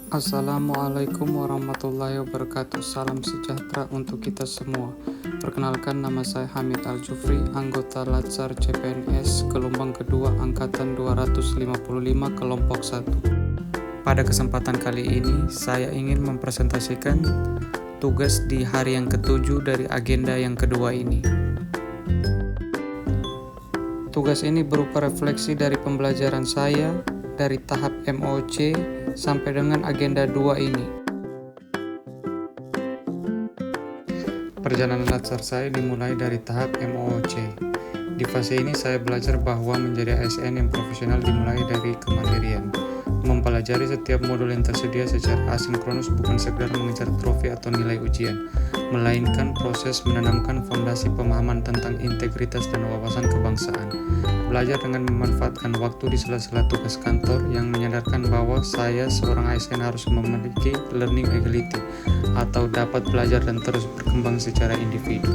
Assalamualaikum warahmatullahi wabarakatuh. Salam sejahtera untuk kita semua. Perkenalkan, nama saya Hamid Al-Jufri, anggota Latsar CPNS gelombang kedua angkatan 255 kelompok 1. Pada kesempatan kali ini, saya ingin mempresentasikan tugas di hari yang ke-7 dari agenda yang kedua ini. Tugas ini berupa refleksi dari pembelajaran saya dari tahap MOC sampai dengan agenda 2 ini. Perjalanan latsar saya dimulai dari tahap MOC. Di fase ini saya belajar bahwa menjadi ASN yang profesional dimulai dari kemandirian. Mempelajari setiap modul yang tersedia secara asinkronus bukan sekedar mengejar trofi atau nilai ujian, melainkan proses menanamkan fondasi pemahaman tentang integritas dan wawasan kebangsaan. Belajar dengan memanfaatkan waktu di sela-sela tugas kantor yang menyadarkan bahwa saya seorang ASN harus memiliki learning agility atau dapat belajar dan terus berkembang secara individu.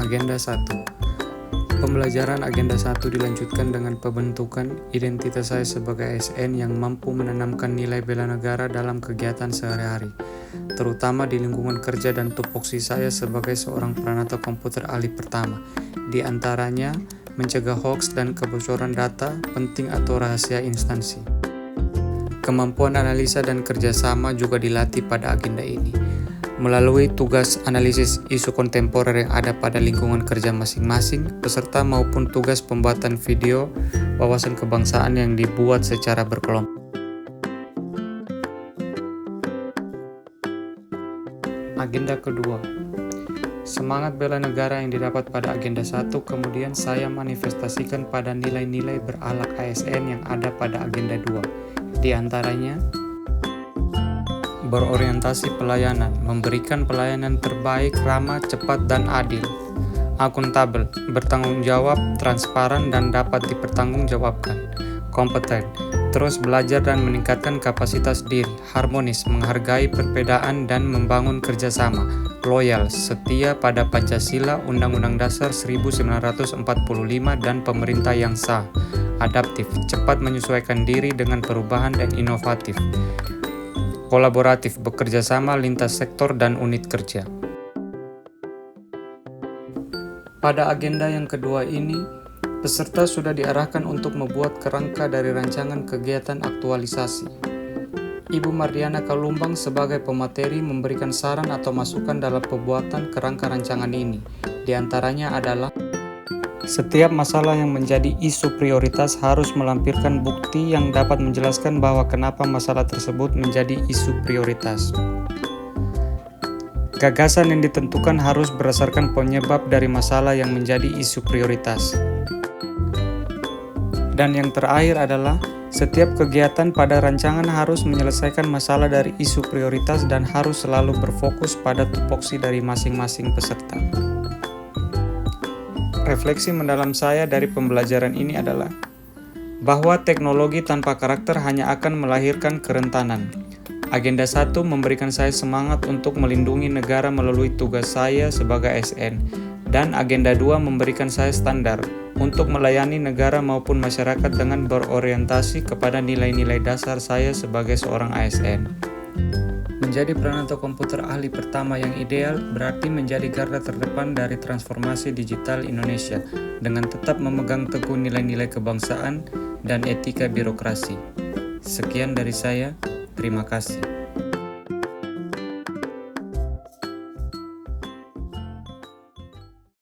Agenda 1. Pembelajaran agenda 1 dilanjutkan dengan pembentukan identitas saya sebagai ASN yang mampu menanamkan nilai bela negara dalam kegiatan sehari-hari, terutama di lingkungan kerja dan tupoksi saya sebagai seorang peranata komputer ahli pertama, di antaranya mencegah hoaks dan kebocoran data penting atau rahasia instansi. Kemampuan analisa dan kerjasama juga dilatih pada agenda ini. Melalui tugas analisis isu kontemporer yang ada pada lingkungan kerja masing-masing, peserta maupun tugas pembuatan video wawasan kebangsaan yang dibuat secara berkelompok. Agenda kedua. Semangat bela negara yang didapat pada agenda 1 kemudian saya manifestasikan pada nilai-nilai beralak ASN yang ada pada agenda 2. Di antaranya, berorientasi pelayanan, memberikan pelayanan terbaik, ramah, cepat, dan adil. Akuntabel, bertanggung jawab, transparan, dan dapat dipertanggungjawabkan. Kompeten, terus belajar dan meningkatkan kapasitas diri. Harmonis, menghargai perbedaan dan membangun kerjasama. Loyal, setia pada Pancasila, Undang-Undang Dasar 1945, dan pemerintah yang sah. Adaptif, cepat menyesuaikan diri dengan perubahan dan inovatif. Kolaboratif, bekerja sama lintas sektor dan unit kerja. Pada agenda yang kedua ini, peserta sudah diarahkan untuk membuat kerangka dari rancangan kegiatan aktualisasi. Ibu Mardiana Kalumbang sebagai pemateri memberikan saran atau masukan dalam pembuatan kerangka rancangan ini. Di antaranya adalah setiap masalah yang menjadi isu prioritas harus melampirkan bukti yang dapat menjelaskan bahwa kenapa masalah tersebut menjadi isu prioritas. Gagasan yang ditentukan harus berdasarkan penyebab dari masalah yang menjadi isu prioritas. Dan yang terakhir adalah setiap kegiatan pada rancangan harus menyelesaikan masalah dari isu prioritas dan harus selalu berfokus pada tupoksi dari masing-masing peserta. Refleksi mendalam saya dari pembelajaran ini adalah bahwa teknologi tanpa karakter hanya akan melahirkan kerentanan. Agenda 1 memberikan saya semangat untuk melindungi negara melalui tugas saya sebagai ASN, dan agenda 2 memberikan saya standar untuk melayani negara maupun masyarakat dengan berorientasi kepada nilai-nilai dasar saya sebagai seorang ASN. Menjadi peranata komputer ahli pertama yang ideal berarti menjadi garda terdepan dari transformasi digital Indonesia dengan tetap memegang teguh nilai-nilai kebangsaan dan etika birokrasi. Sekian dari saya, terima kasih.